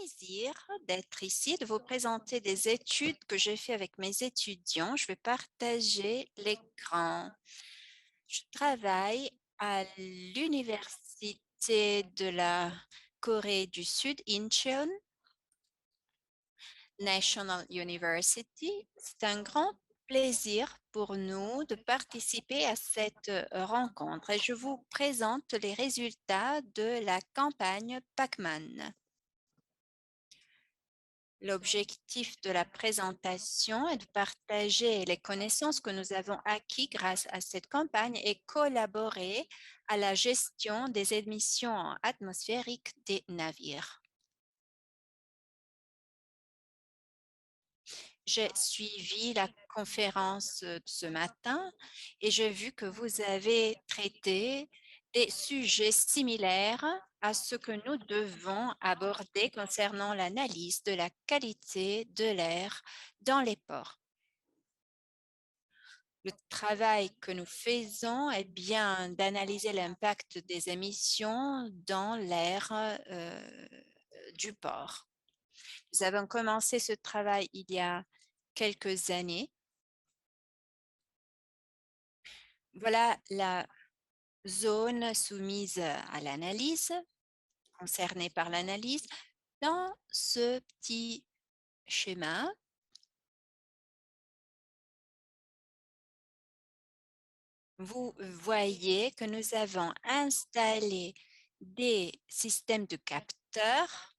plaisir d'être ici, de vous présenter des études que j'ai fait avec mes étudiants. Je vais partager l'écran. Je travaille à l'Université de la Corée du Sud, Incheon National University. C'est un grand plaisir pour nous de participer à cette rencontre et je vous présente les résultats de la campagne Pacman. L'objectif de la présentation est de partager les connaissances que nous avons acquises grâce à cette campagne et collaborer à la gestion des émissions atmosphériques des navires. J'ai suivi la conférence de ce matin et j'ai vu que vous avez traité des sujets similaires à ce que nous devons aborder concernant l'analyse de la qualité de l'air dans les ports. Le travail que nous faisons est bien d'analyser l'impact des émissions dans l'air du port. Nous avons commencé ce travail il y a quelques années. Voilà la zone soumise à l'analyse, concernée par l'analyse. Dans ce petit schéma, vous voyez que nous avons installé des systèmes de capteurs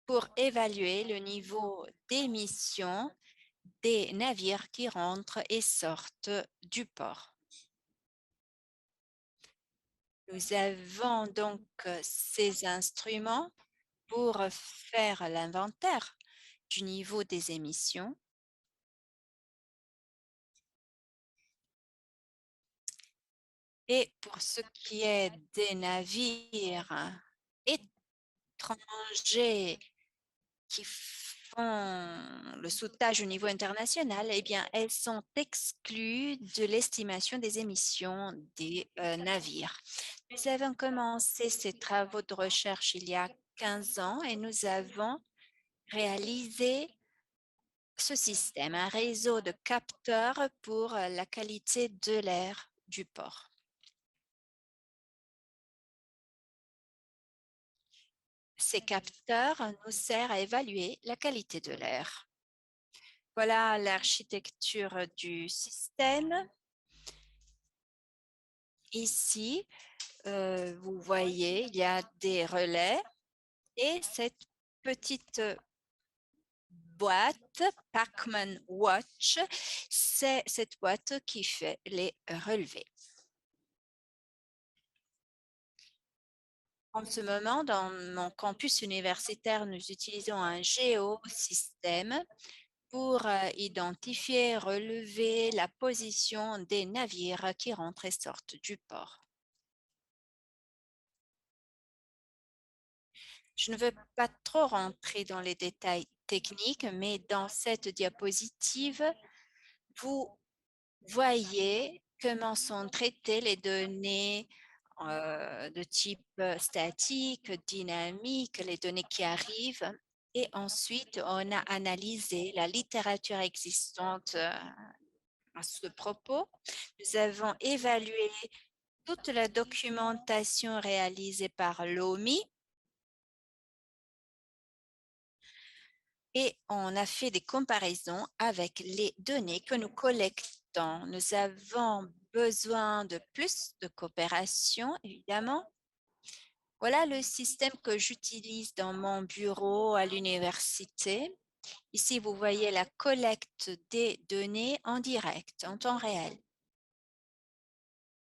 pour évaluer le niveau d'émission des navires qui rentrent et sortent du port. Nous avons donc ces instruments pour faire l'inventaire du niveau des émissions et pour ce qui est des navires étrangers qui font le sauvetage au niveau international, eh bien, elles sont exclues de l'estimation des émissions des navires. Nous avons commencé ces travaux de recherche il y a 15 ans et nous avons réalisé ce système, un réseau de capteurs pour la qualité de l'air du port. Ces capteurs nous servent à évaluer la qualité de l'air. Voilà l'architecture du système. Ici, vous voyez, il y a des relais et cette petite boîte Pacman Watch, c'est cette boîte qui fait les relevés. En ce moment, dans mon campus universitaire, nous utilisons un géosystème pour identifier, relever la position des navires qui rentrent et sortent du port. Je ne veux pas trop rentrer dans les détails techniques, mais dans cette diapositive, vous voyez comment sont traitées les données de type statique, dynamique, les données qui arrivent. Et ensuite, on a analysé la littérature existante à ce propos. Nous avons évalué toute la documentation réalisée par l'OMI et on a fait des comparaisons avec les données que nous collectons. Nous avons besoin de plus de coopération, évidemment. Voilà le système que j'utilise dans mon bureau à l'université. Ici, vous voyez la collecte des données en direct, en temps réel.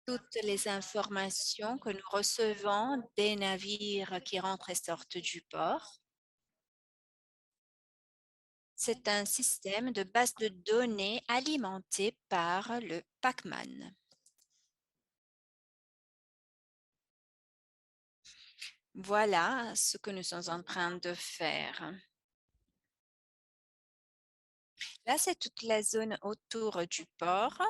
Toutes les informations que nous recevons des navires qui rentrent et sortent du port. C'est un système de base de données alimenté par le Pacman. Voilà ce que nous sommes en train de faire. Là, c'est toute la zone autour du port.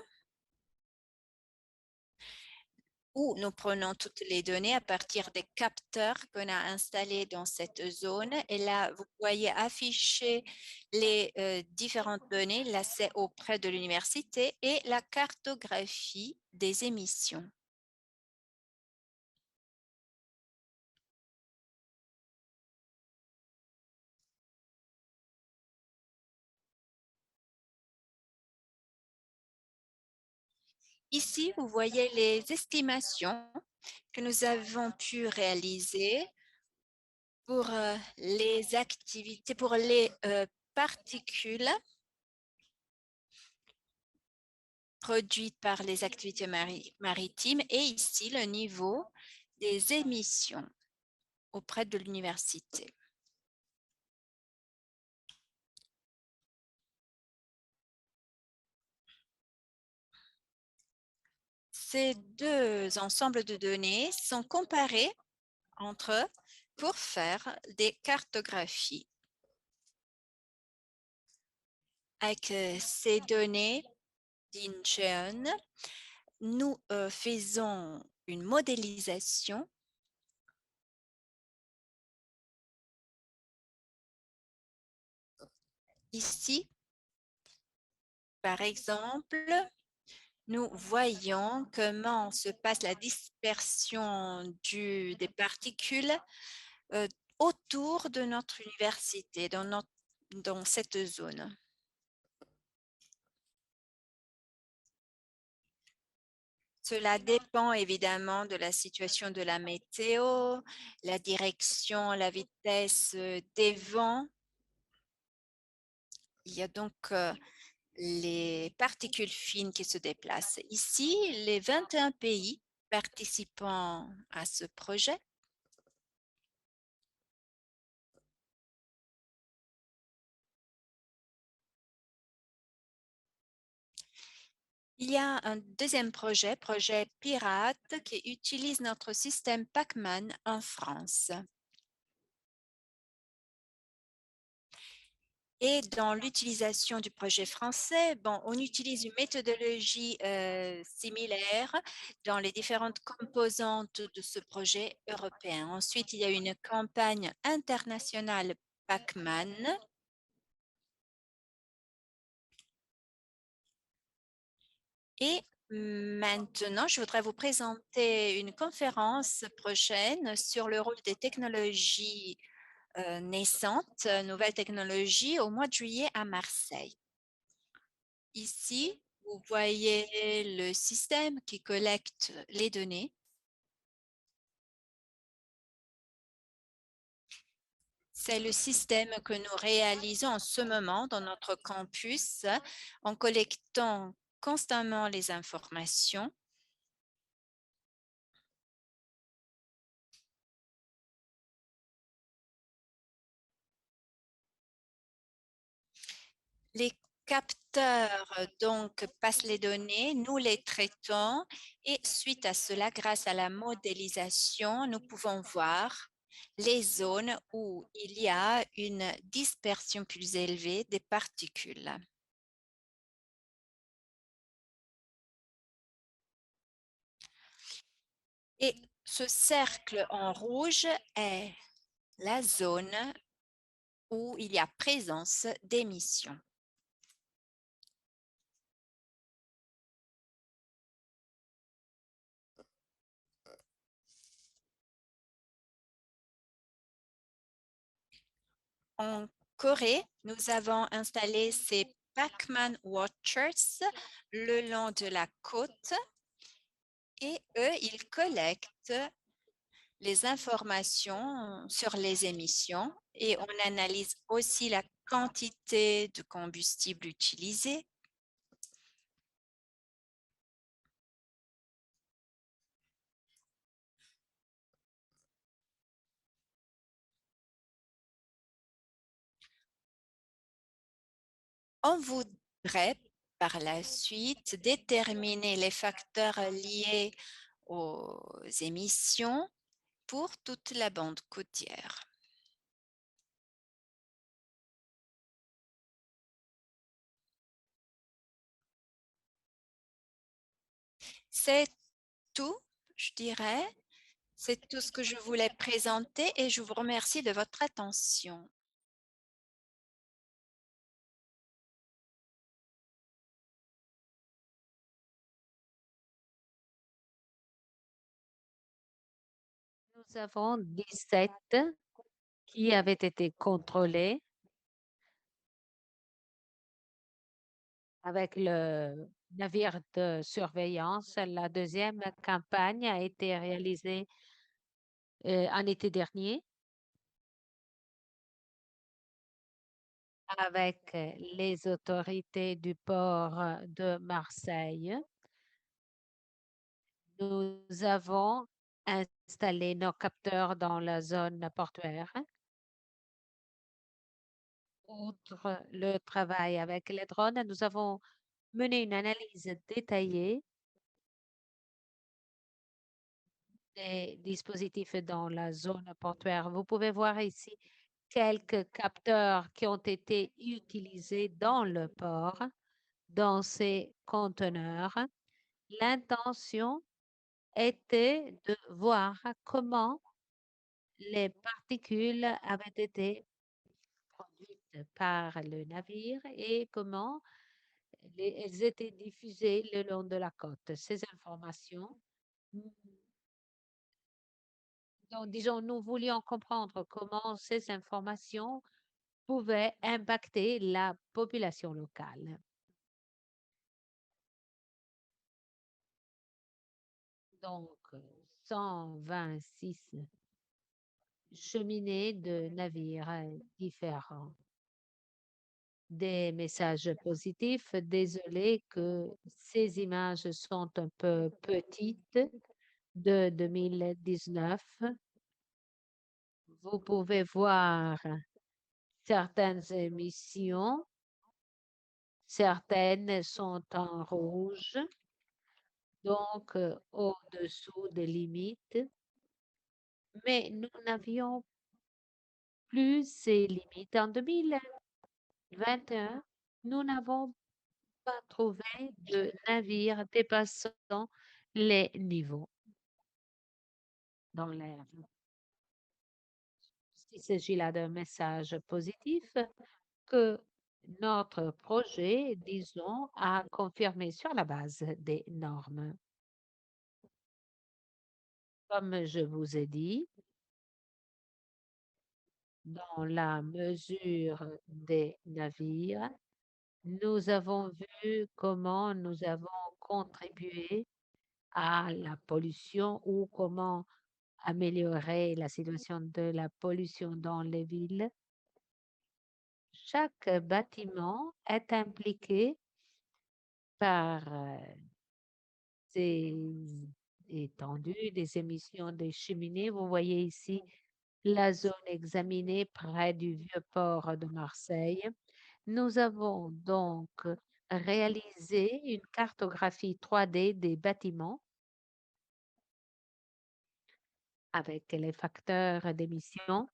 où nous prenons toutes les données à partir des capteurs qu'on a installés dans cette zone. Et là, vous voyez afficher les différentes données. Là, c'est auprès de l'université et la cartographie des émissions. Ici, vous voyez les estimations que nous avons pu réaliser pour les activités, pour les particules produites par les activités maritimes et ici le niveau des émissions auprès de l'université. Ces deux ensembles de données sont comparés entre eux pour faire des cartographies. Avec ces données d'Incheon, nous faisons une modélisation ici. Par exemple, nous voyons comment se passe la dispersion des particules euh, autour de notre université, dans cette zone. Cela dépend évidemment de la situation de la météo, la direction, la vitesse des vents. Il y a donc les particules fines qui se déplacent. Ici, les 21 pays participant à ce projet il y a un deuxième projet, projet Pirate, qui utilise notre système Pacman en France. Et dans l'utilisation du projet français, on utilise une méthodologie similaire dans les différentes composantes de ce projet européen. Ensuite, il y a une campagne internationale Pacman. Et maintenant, je voudrais vous présenter une conférence prochaine sur le rôle des technologies naissantes, nouvelles technologies, au mois de juillet à Marseille. Ici, vous voyez le système qui collecte les données. C'est le système que nous réalisons en ce moment dans notre campus en collectant constamment les informations. Les capteurs donc passent les données, nous les traitons et suite à cela, grâce à la modélisation, nous pouvons voir les zones où il y a une dispersion plus élevée des particules. Et ce cercle en rouge est la zone où il y a présence d'émissions. En Corée, nous avons installé ces Pacman Watchers le long de la côte et eux, ils collectent les informations sur les émissions et on analyse aussi la quantité de combustible utilisé. On voudrait par la suite déterminer les facteurs liés aux émissions pour toute la bande côtière. C'est tout. je dirais. C'est tout ce que je voulais présenter et je vous remercie de votre attention. Nous avons 17 qui avaient été contrôlés avec le navire de surveillance. La deuxième campagne a été réalisée en été dernier avec les autorités du port de Marseille. Nous avons installé nos capteurs dans la zone portuaire. Outre le travail avec les drones, nous avons mené une analyse détaillée des dispositifs dans la zone portuaire. Vous pouvez voir ici quelques capteurs qui ont été utilisés dans le port, dans ces conteneurs. L'intention était de voir comment les particules avaient été produites par le navire et comment elles étaient diffusées le long de la côte. Ces informations, donc disons, nous voulions comprendre comment ces informations pouvaient impacter la population locale. Donc, 126 cheminées de navires différents. Des messages positifs. Désolé que ces images sont un peu petites de 2019. Vous pouvez voir certaines émissions. Certaines sont en rouge, donc au-dessous des limites. Mais nous n'avions plus ces limites. En 2021, nous n'avons pas trouvé de navire dépassant les niveaux dans l'air. Il s'agit là d'un message positif que notre projet, disons, a confirmé sur la base des normes. Comme je vous ai dit, dans la mesure des navires, nous avons vu comment nous avons contribué à la pollution ou comment améliorer la situation de la pollution dans les villes. Chaque bâtiment est impliqué par ces étendues des émissions des cheminées. Vous voyez ici la zone examinée près du vieux port de Marseille. Nous avons donc réalisé une cartographie 3D des bâtiments avec les facteurs d'émission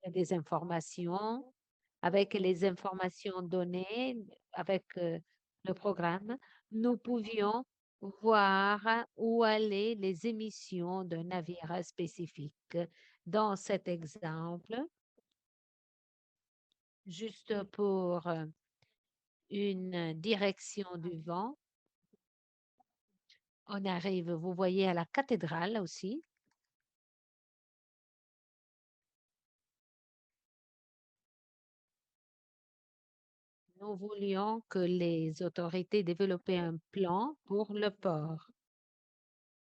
et des informations, avec les informations données, avec le programme, nous pouvions voir où allaient les émissions d'un navire spécifique. Dans cet exemple, juste pour une direction du vent, on arrive, vous voyez, à la cathédrale aussi. Nous voulions que les autorités développent un plan pour le port,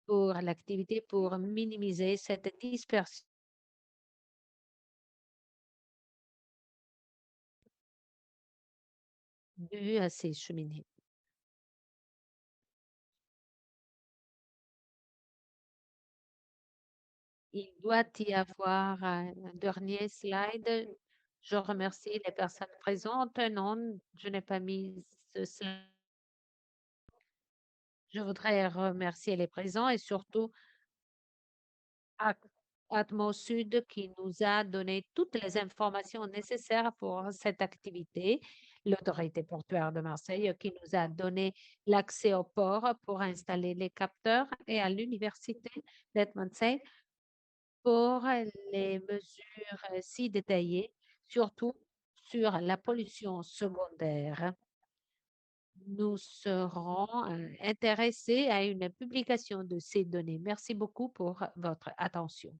pour l'activité, pour minimiser cette dispersion due à ces cheminées. Il doit y avoir un dernier slide. Je remercie les personnes présentes. Non, je n'ai pas mis ce slide. Je voudrais remercier les présents et surtout At- Atmos Sud qui nous a donné toutes les informations nécessaires pour cette activité. l'autorité portuaire de Marseille qui nous a donné l'accès au port pour installer les capteurs et à l'université d'Edmundston pour les mesures si détaillées, surtout sur la pollution secondaire. Nous serons intéressés à une publication de ces données. Merci beaucoup pour votre attention.